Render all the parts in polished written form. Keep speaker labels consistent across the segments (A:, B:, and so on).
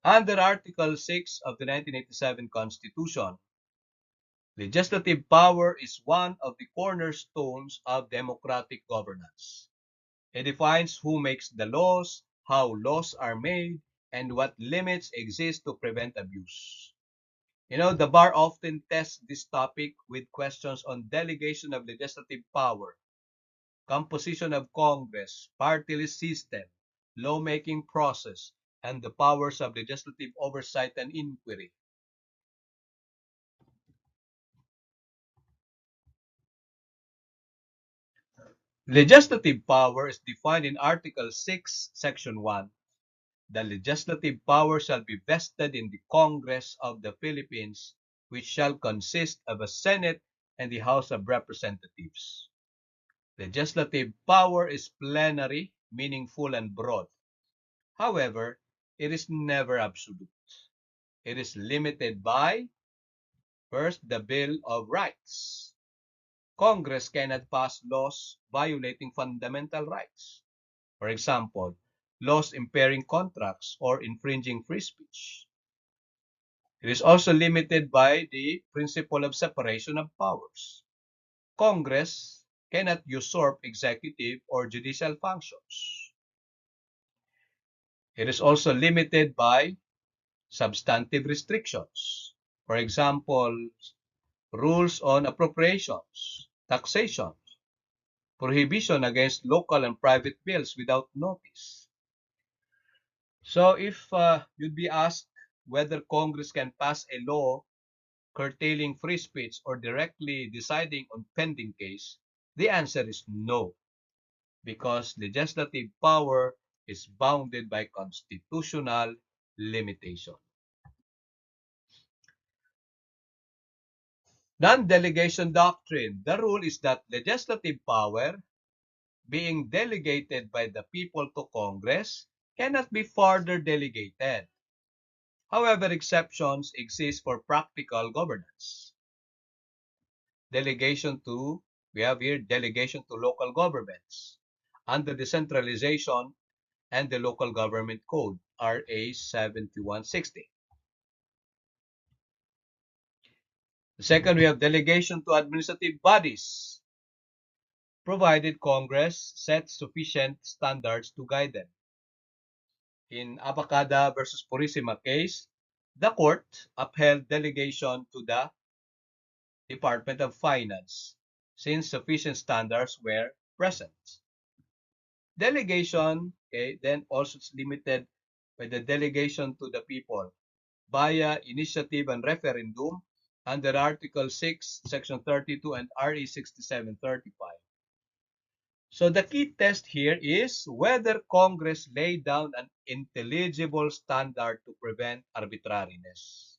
A: Under Article 6 of the 1987 Constitution, legislative power is one of the cornerstones of democratic governance. It defines who makes the laws, how laws are made, and what limits exist to prevent abuse. The bar often tests this topic with questions on delegation of legislative power, composition of Congress, party list system, lawmaking process, and the powers of legislative oversight and inquiry. Legislative power is defined in Article 6, Section 1. The legislative power shall be vested in the Congress of the Philippines, which shall consist of a Senate and the House of Representatives. Legislative power is plenary, meaning full and broad. However, it is never absolute. It is limited by, first, the Bill of Rights. Congress cannot pass laws violating fundamental rights. For example, laws impairing contracts or infringing free speech. It is also limited by the principle of separation of powers. Congress cannot usurp executive or judicial functions. It is also limited by substantive restrictions. For example, rules on appropriations, taxation, prohibition against local and private bills without notice. So if you'd be asked whether Congress can pass a law curtailing free speech or directly deciding on pending case, the answer is no, because legislative power is bounded by constitutional limitation. Non-delegation doctrine. The rule is that legislative power, being delegated by the people to Congress, cannot be further delegated. However, exceptions exist for practical governance. We have here delegation to local governments under decentralization and the Local Government Code, RA 7160. Second, we have delegation to administrative bodies, provided Congress sets sufficient standards to guide them. In Abacada versus Purisima case, the court upheld delegation to the Department of Finance since sufficient standards were present. Delegation, then also is limited by the delegation to the people via initiative and referendum under Article 6, Section 32 and RE 6735. So the key test here is whether Congress laid down an intelligible standard to prevent arbitrariness.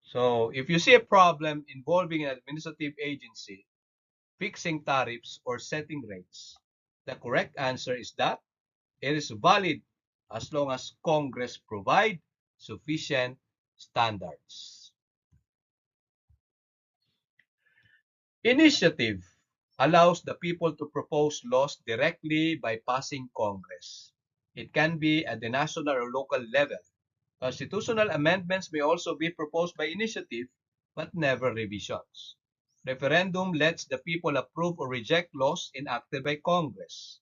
A: So if you see a problem involving an administrative agency, fixing tariffs or setting rates, the correct answer is that it is valid as long as Congress provide sufficient standards. Initiative allows the people to propose laws directly by passing Congress. It can be at the national or local level. Constitutional amendments may also be proposed by initiative, but never revisions. Referendum lets the people approve or reject laws enacted by Congress.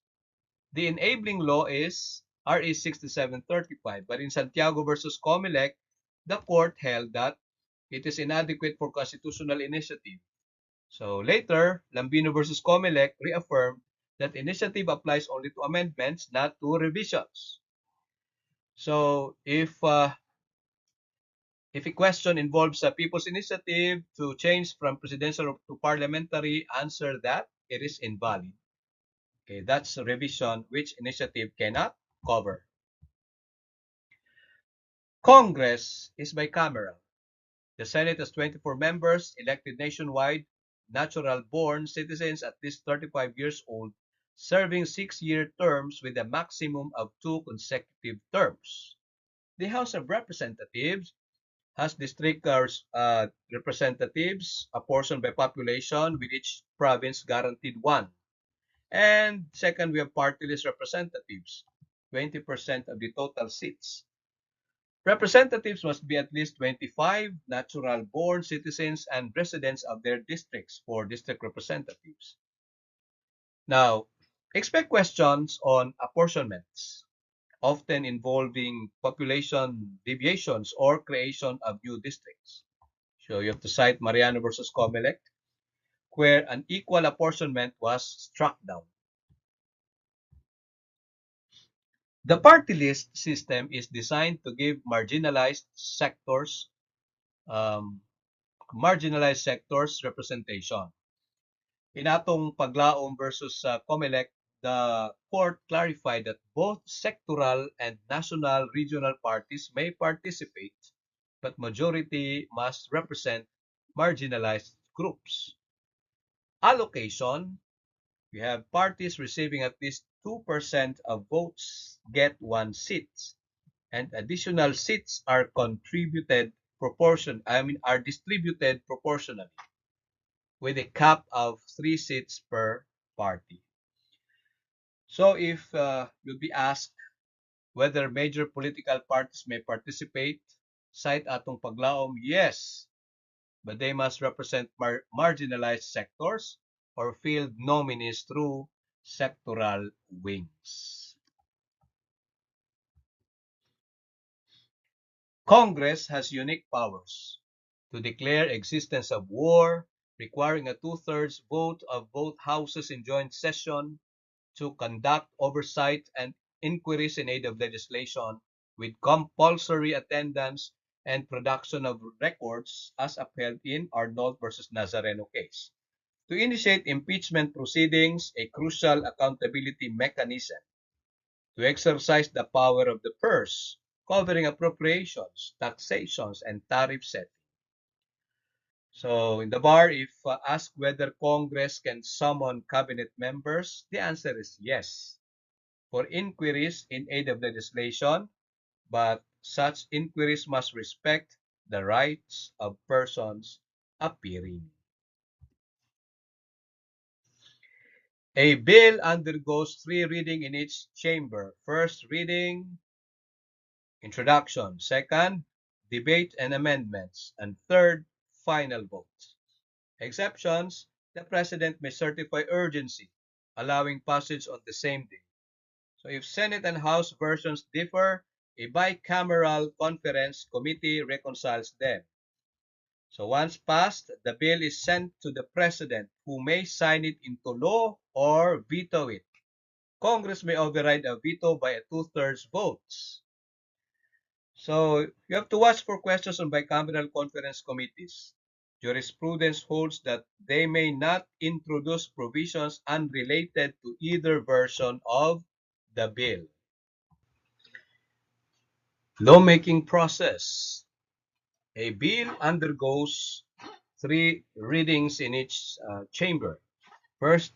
A: The enabling law is RE 6735, but in Santiago versus Comelec, the court held that it is inadequate for constitutional initiative. So later, Lambino versus Comelec reaffirmed that initiative applies only to amendments, not to revisions. So if a question involves a people's initiative to change from presidential to parliamentary, answer that it is invalid. Okay, that's a revision which initiative cannot cover. Congress is bicameral. The Senate has 24 members elected nationwide, natural-born citizens at least 35 years old, serving 6-year terms with a maximum of 2 consecutive terms. The House of Representatives has district representatives apportioned by population, with each province guaranteed 1. And second, we have party list representatives, 20% of the total seats. Representatives must be at least 25 natural-born citizens and residents of their districts for district representatives. Now, expect questions on apportionments, often involving population deviations or creation of new districts. So you have to cite Mariano versus Comelec, where an equal apportionment was struck down. The party list system is designed to give um, marginalized sectors representation. In atong Paglaom versus Comelec, the court clarified that both sectoral and national regional parties may participate, but majority must represent marginalized groups. Allocation, we have parties receiving at least 2% of votes get one seat, and additional seats are distributed proportionally, with a cap of 3 seats per party. So if you'll be asked whether major political parties may participate, cite atong Paglaom, yes, but they must represent marginalized sectors or field nominees through sectoral wings. Congress has unique powers to declare existence of war, requiring a two-thirds vote of both houses in joint session, to conduct oversight and inquiries in aid of legislation with compulsory attendance and production of records as upheld in Arnold versus Nazareno case, to initiate impeachment proceedings, a crucial accountability mechanism, to exercise the power of the purse, covering appropriations, taxations, and tariff setting. So in the bar, if asked whether Congress can summon cabinet members, the answer is yes, for inquiries in aid of legislation, but such inquiries must respect the rights of persons appearing. A bill undergoes 3 readings in each chamber. First reading, introduction. Second, debate and amendments. And third, final vote. Exceptions, the President may certify urgency, allowing passage on the same day. So if Senate and House versions differ, a bicameral conference committee reconciles them. So once passed, the bill is sent to the President, who may sign it into law or veto it. Congress may override a veto by a two-thirds votes. So you have to watch for questions on bicameral conference committees. Jurisprudence holds that they may not introduce provisions unrelated to either version of the bill. Lawmaking process. A bill undergoes 3 readings in each chamber. First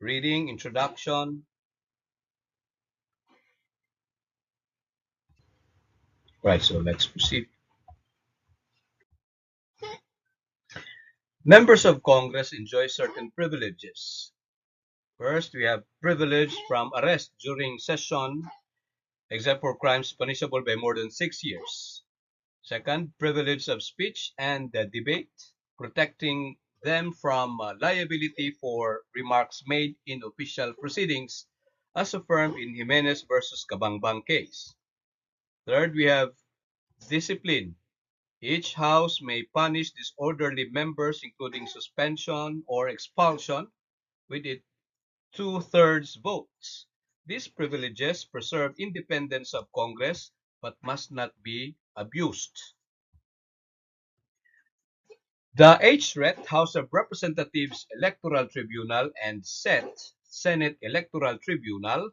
A: reading, introduction. Right, so let's proceed. Members of Congress enjoy certain privileges. First, we have privilege from arrest during session, except for crimes punishable by more than 6 years. Second, privilege of speech and debate, protecting them from liability for remarks made in official proceedings, as affirmed in Jimenez versus Cabangbang case. Third, we have discipline. Each house may punish disorderly members, including suspension or expulsion, with its two-thirds votes. These privileges preserve independence of Congress but must not be abused. The HRET, House of Representatives Electoral Tribunal, and SET, Senate Electoral Tribunal,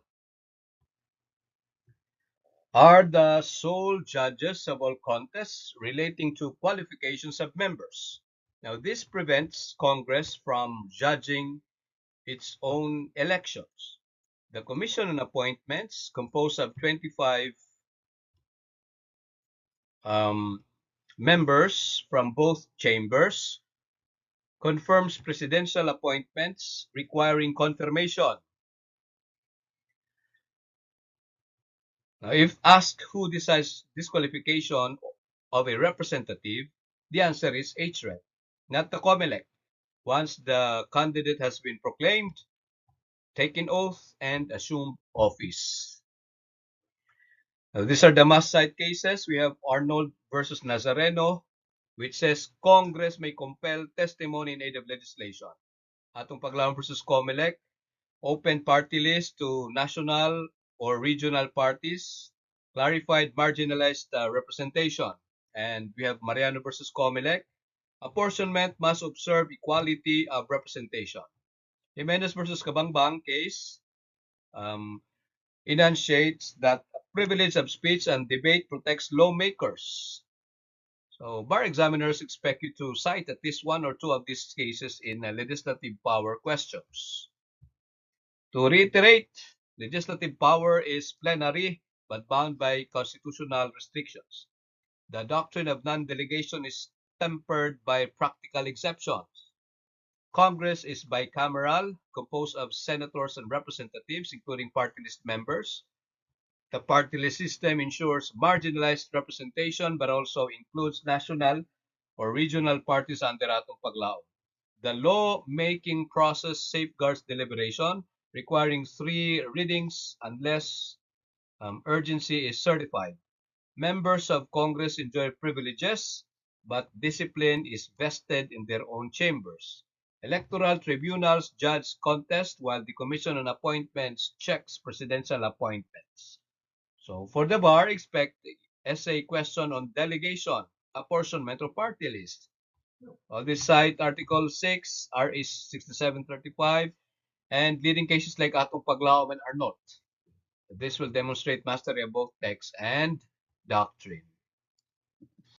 A: are the sole judges of all contests relating to qualifications of members. Now, this prevents Congress from judging its own elections. The Commission on Appointments, composed of 25 members from both chambers, confirms presidential appointments requiring confirmation. Now, if asked who decides disqualification of a representative, the answer is HREP, not the COMELEC. Once the candidate has been proclaimed, taken oath, and assumed office. Now, these are the must cite cases. We have Arnold versus Nazareno, which says Congress may compel testimony in aid of legislation. Atong Paglaom versus COMELEC, open party list to national or regional parties, clarified marginalized representation. And we have Mariano versus COMELEC, apportionment must observe equality of representation. Jimenez versus Kabangbang case um, enunciates that privilege of speech and debate protects lawmakers. So bar examiners expect you to cite at least one or two of these cases in legislative power questions. To reiterate, legislative power is plenary but bound by constitutional restrictions. The doctrine of non-delegation is tempered by practical exceptions. Congress is bicameral, composed of senators and representatives, including party list members. The party list system ensures marginalized representation but also includes national or regional parties under atong paglaom. The law-making process safeguards deliberation, requiring 3 readings unless urgency is certified. Members of Congress enjoy privileges, but discipline is vested in their own chambers. Electoral tribunals judge contests while the Commission on Appointments checks presidential appointments. So for the bar, expect essay question on delegation, apportionment, or party list. All this cite Article 6, RE 6735, and leading cases like Atong Paglaoman are not. This will demonstrate mastery of both text and doctrine.